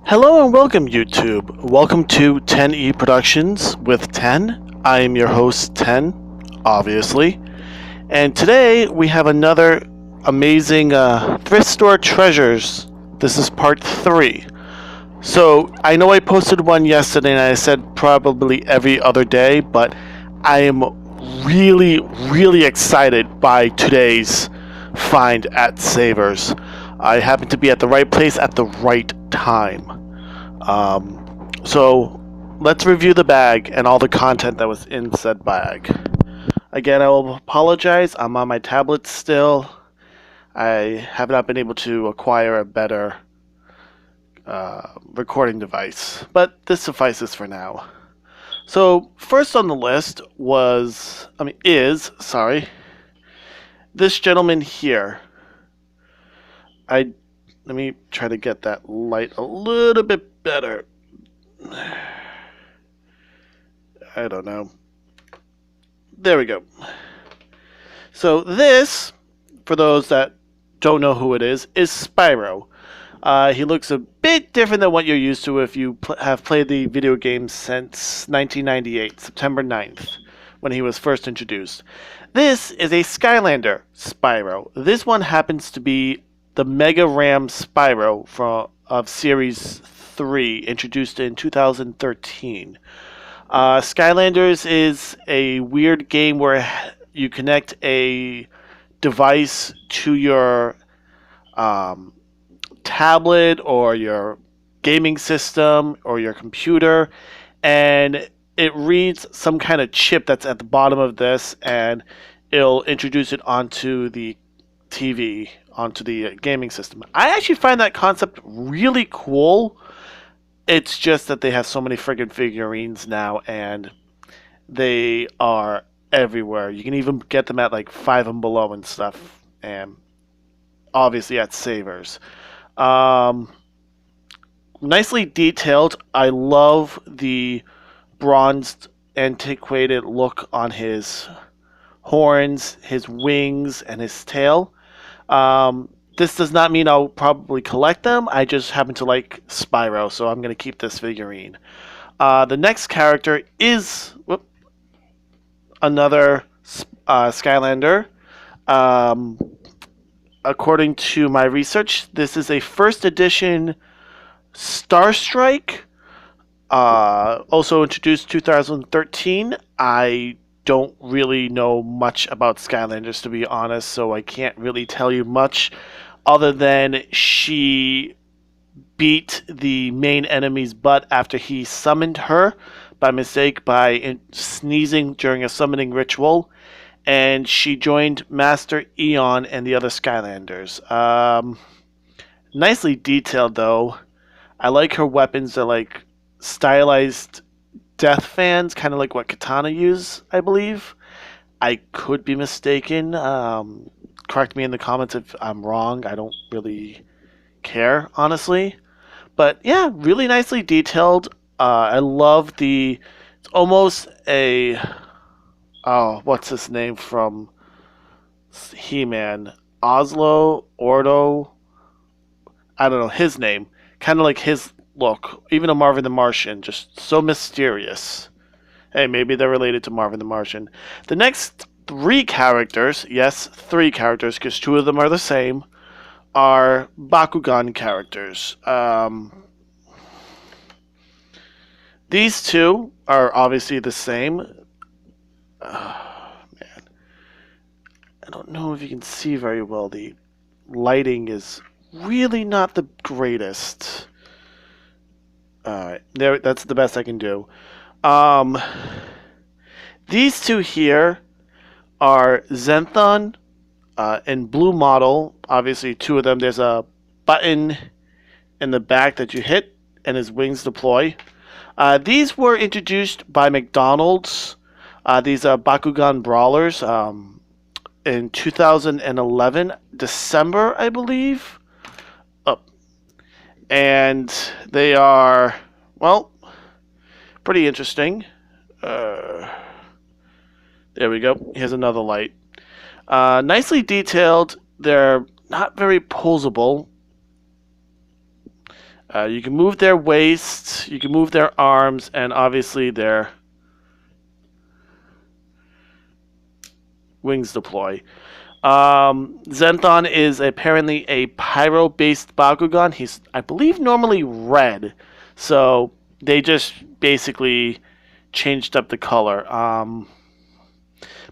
Hello and welcome, YouTube. Welcome to 10E Productions with 10. I am your host, 10, obviously. And today we have another amazing thrift store treasures. This is part 3. So I know I posted one yesterday and I said probably every other day, but I am really excited by today's find at Savers. I happen to be at the right place at the right time. So let's review the bag and all the content that was in said bag. Again, I will apologize. I'm on my tablet still. I have not been able to acquire a better recording device, but this suffices for now. So first on the list is this gentleman here. Let me try to get that light a little bit better. I don't know. There we go. So this, for those that don't know who it is Spyro. He looks a bit different than what you're used to if you have played the video game since 1998, September 9th, when he was first introduced. This is a Skylander Spyro. This one happens to be the Mega Ram Spyro of Series 3, introduced in 2013. Skylanders is a weird game where you connect a device to your tablet or your gaming system or your computer, and it reads some kind of chip that's at the bottom of this, and it'll introduce it onto the TV, onto the gaming system. I actually find that concept really cool. It's just that they have so many friggin' figurines now, and they are everywhere. You can even get them at like Five and Below and stuff, and obviously at Savers. Nicely detailed. I love the bronzed, antiquated look on his horns, his wings, and his tail. This does not mean I'll probably collect them. I just happen to like Spyro, so I'm going to keep this figurine. The next character is another Skylander. According to my research, this is a first edition Star Strike. Also introduced 2013. I don't really know much about Skylanders, to be honest, so I can't really tell you much other than she beat the main enemy's butt after he summoned her by mistake by sneezing during a summoning ritual, and she joined Master Eon and the other Skylanders. Nicely detailed, though. I like her weapons. They're like stylized death fans, kind of like what Katana use, I believe. I could be mistaken. Correct me in the comments if I'm wrong. I don't really care, honestly. But yeah, really nicely detailed. I love it's almost a, what's his name from He-Man? Oslo, Ordo, I don't know, his name. Kind of like his look. Even a Marvin the Martian, just so mysterious. Hey, maybe they're related to Marvin the Martian. The next 3 characters, yes, 3 characters, because 2 of them are the same, are Bakugan characters. These 2 are obviously the same. Man. I don't know if you can see very well. The lighting is really not the greatest. Alright, that's the best I can do. These 2 here are Zenthon and Blue Model. Obviously, 2 of them. There's a button in the back that you hit, and his wings deploy. These were introduced by McDonald's. These are Bakugan Brawlers in 2011, December, I believe. And they are, well, pretty interesting. There we go. Here's another light. Nicely detailed. They're not very posable. You can move their waist, you can move their arms, and obviously their wings deploy. Zenthon is apparently a pyro-based Bakugan. He's, I believe, normally red, so they just basically changed up the color.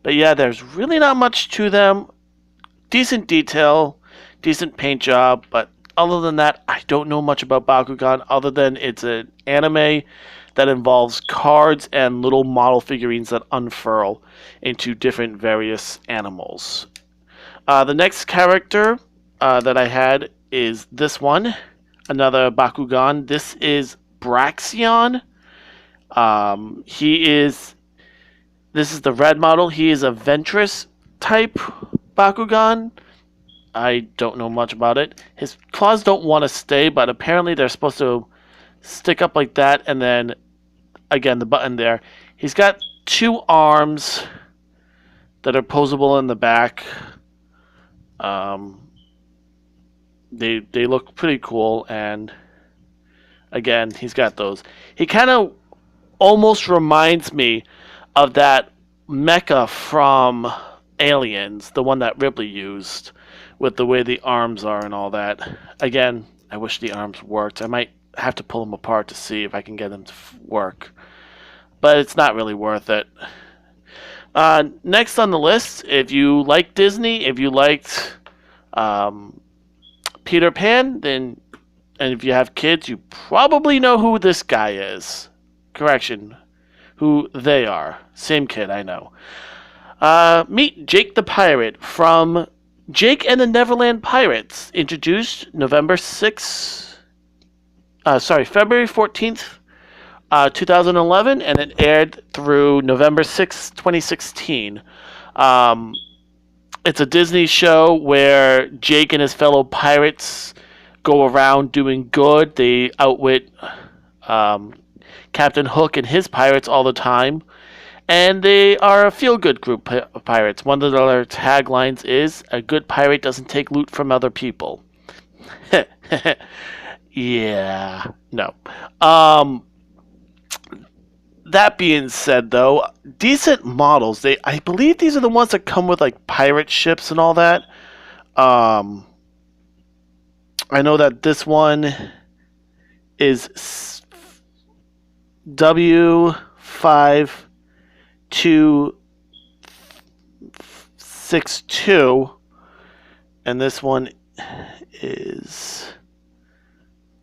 But yeah, there's really not much to them. Decent detail, decent paint job, but other than that, I don't know much about Bakugan other than it's an anime that involves cards and little model figurines that unfurl into different various animals. The next character that I had is this one, another Bakugan. This is Braxion. This is the red model. He is a Ventress type Bakugan. I don't know much about it. His claws don't want to stay, but apparently they're supposed to stick up like that, and then, again, the button there. He's got two arms that are posable in the back. They look pretty cool, and again, he's got those. He kind of almost reminds me of that mecha from Aliens, the one that Ripley used, with the way the arms are and all that. Again, I wish the arms worked. I might have to pull them apart to see if I can get them to work, but it's not really worth it. Next on the list, if you like Disney, if you liked Peter Pan, then, and if you have kids, you probably know who this guy is. Correction, who they are. Same kid, I know. Meet Jake the Pirate from Jake and the Neverland Pirates, introduced February 14th, 2011, and it aired through November 6th, 2016. It's a Disney show where Jake and his fellow pirates go around doing good. They outwit Captain Hook and his pirates all the time. And they are a feel-good group of pirates. One of their taglines is, "A good pirate doesn't take loot from other people." Yeah, no. That being said, though, decent models. I believe these are the ones that come with like pirate ships and all that. I know that this one is W5262, and this one is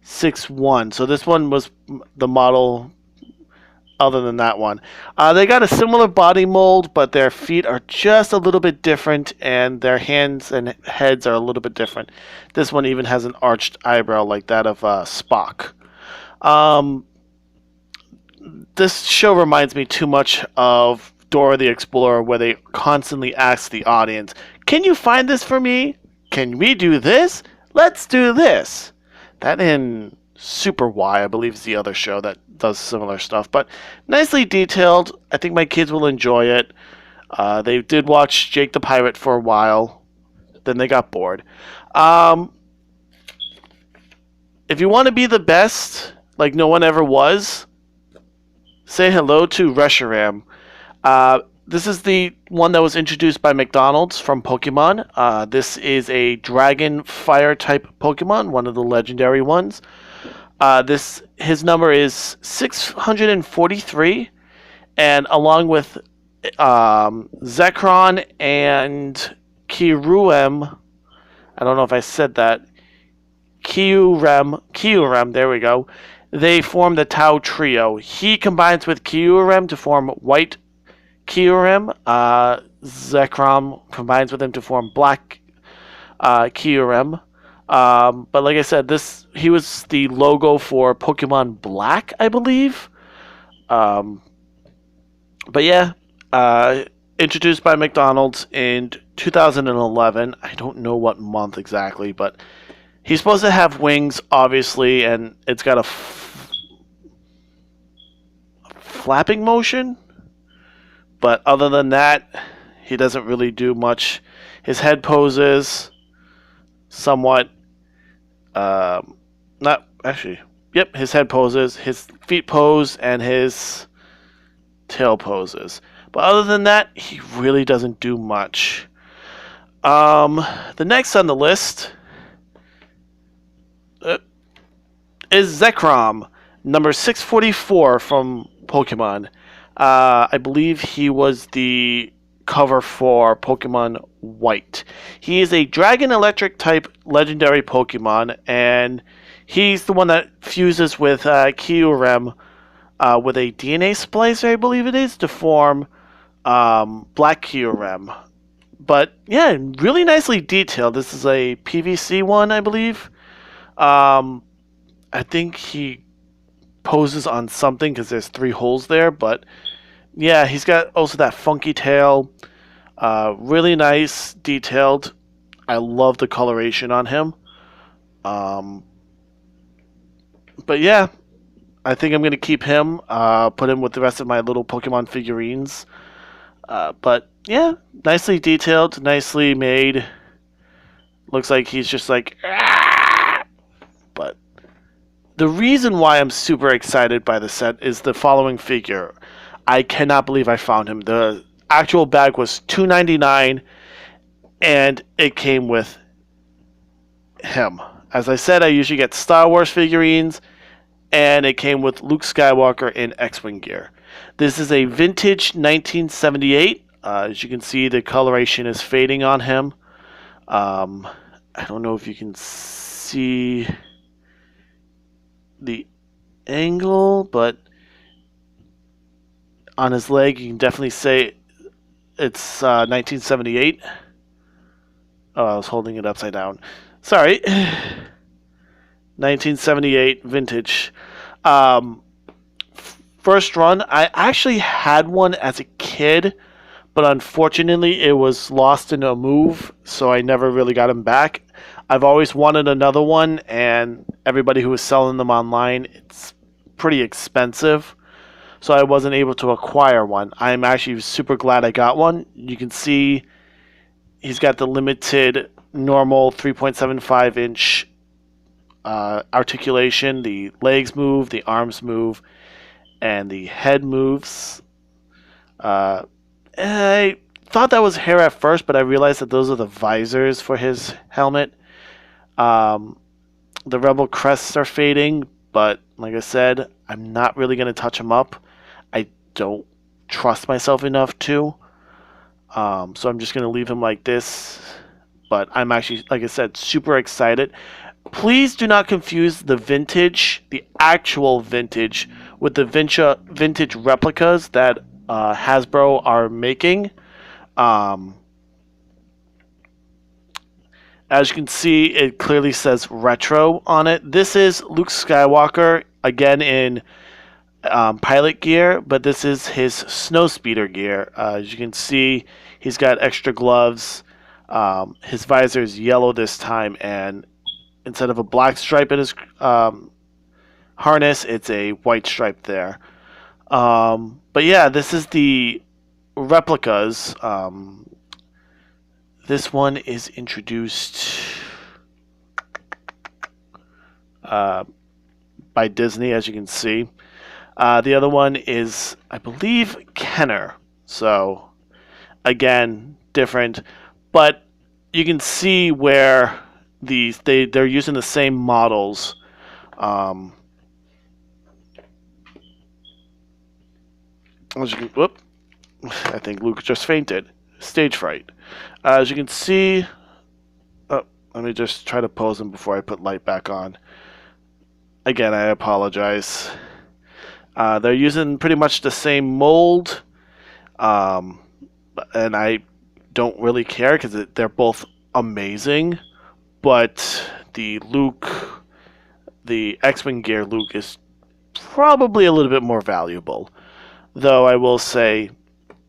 61. So this one was the model other than that one. They got a similar body mold, but their feet are just a little bit different, and their hands and heads are a little bit different. This one even has an arched eyebrow like that of Spock. This show reminds me too much of Dora the Explorer, where they constantly ask the audience, "Can you find this for me? Can we do this? Let's do this." That in Super Y, I believe, is the other show that does similar stuff, but nicely detailed. I think my kids will enjoy it. They did watch Jake the Pirate for a while, then they got bored. If you want to be the best, like no one ever was, say hello to Reshiram. This is the one that was introduced by McDonald's from Pokemon. This is a dragon fire type Pokemon, one of the legendary ones. His number is 643, and along with Zekrom and Kyurem, I don't know if I said that, Kyurem, there we go. They form the Tau Trio. He combines with Kyurem to form White Kyurem. Zekrom combines with him to form Black Kyurem. But like I said, he was the logo for Pokemon Black, I believe. But yeah, introduced by McDonald's in 2011. I don't know what month exactly, but he's supposed to have wings, obviously, and it's got a flapping motion. But other than that, he doesn't really do much. His head poses somewhat, not actually, yep, his head poses, his feet pose, and his tail poses. But other than that, he really doesn't do much. The next on the list uh, is Zekrom, number 644 from Pokemon. I believe he was the cover for Pokemon White. He is a Dragon Electric type legendary Pokemon, and he's the one that fuses with Kyurem with a DNA splicer, I believe it is, to form Black Kyurem. But yeah, really nicely detailed. This is a PVC one, I believe. Um, I think he poses on something because there's 3 holes there. But yeah, he's got also that funky tail. Really nice, detailed. I love the coloration on him. Um, but yeah, I think I'm gonna keep him. Put him with the rest of my little Pokemon figurines. But yeah, nicely detailed, nicely made. Looks like he's just like. "Ah!" But the reason why I'm super excited by the set is the following figure. I cannot believe I found him. The actual bag was $2.99, and it came with him. As I said, I usually get Star Wars figurines, and it came with Luke Skywalker in X-Wing gear. This is a vintage 1978. As you can see, the coloration is fading on him. I don't know if you can see the angle, but on his leg, you can definitely say it's 1978. Oh, I was holding it upside down. Sorry. 1978 vintage. Um, First run, I actually had one as a kid, but unfortunately it was lost in a move, so I never really got him back. I've always wanted another one, and everybody who was selling them online, it's pretty expensive, so I wasn't able to acquire one. I'm actually super glad I got one. You can see he's got the limited normal 3.75-inch articulation. The legs move, the arms move, and the head moves. I thought that was hair at first, but I realized that those are the visors for his helmet. Um, the Rebel crests are fading, but like I said, I'm not really going to touch them up. I don't trust myself enough to. So I'm just going to leave him like this. But I'm actually, like I said, super excited. Please do not confuse the vintage, the actual vintage, with the vintage replicas that Hasbro are making. Um, as you can see, it clearly says retro on it. This is Luke Skywalker, again in pilot gear, but this is his snowspeeder gear. As you can see, he's got extra gloves. His visor is yellow this time, and instead of a black stripe in his harness, it's a white stripe there. But yeah, this is the replicas. This one is introduced by Disney, as you can see. The other one is, I believe, Kenner. So, again, different. But you can see where they're using the same models. Whoop! I think Luke just fainted. Stage fright. As you can see, oh, let me just try to pose him before I put light back on. Again, I apologize. They're using pretty much the same mold, and I don't really care because they're both amazing. But the X-Wing gear Luke is probably a little bit more valuable. Though I will say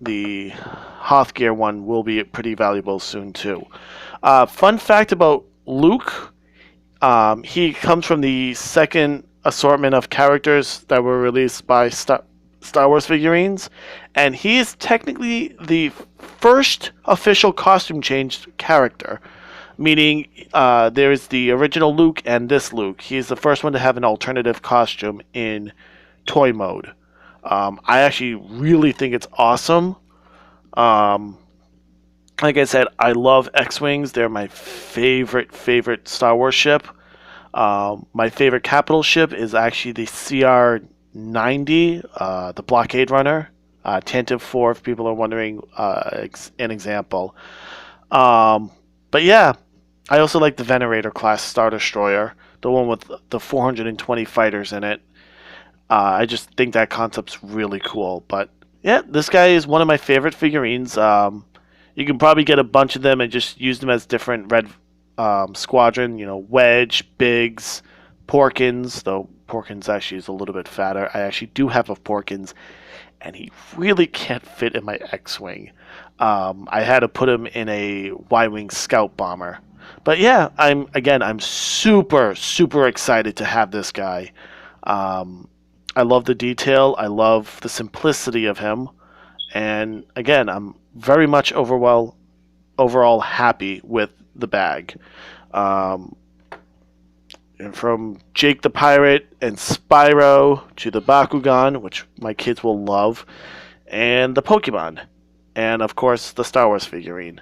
the Hoth gear one will be pretty valuable soon too. Fun fact about Luke, he comes from the second assortment of characters that were released by Star Wars figurines, and he is technically the first official costume changed character. Meaning, there is the original Luke and this Luke. He's the first one to have an alternative costume in toy mode. I actually really think it's awesome. Um, like I said, I love X-wings. They're my favorite Star Wars ship. My favorite capital ship is actually the CR-90, the blockade runner. Tantive 4, if people are wondering, an example. Um, but yeah, I also like the Venerator class Star Destroyer, the one with the 420 fighters in it. I just think that concept's really cool. But yeah, this guy is one of my favorite figurines. You can probably get a bunch of them and just use them as different red squadron. You know, Wedge, Biggs, Porkins. Though Porkins actually is a little bit fatter. I actually do have a Porkins, and he really can't fit in my X-wing. I had to put him in a Y-wing Scout bomber. But yeah, I'm super excited to have this guy. Um, I love the detail. I love the simplicity of him. And again, I'm very much overall happy with the bag. Um, and from Jake the Pirate and Spyro to the Bakugan, which my kids will love, and the Pokemon, and of course the Star Wars figurine.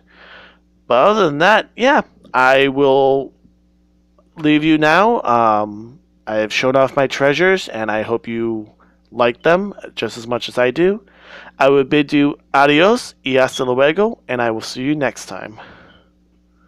But other than that, yeah, I will leave you now. I have shown off my treasures, and I hope you like them just as much as I do. I would bid you adios y hasta luego, and I will see you next time.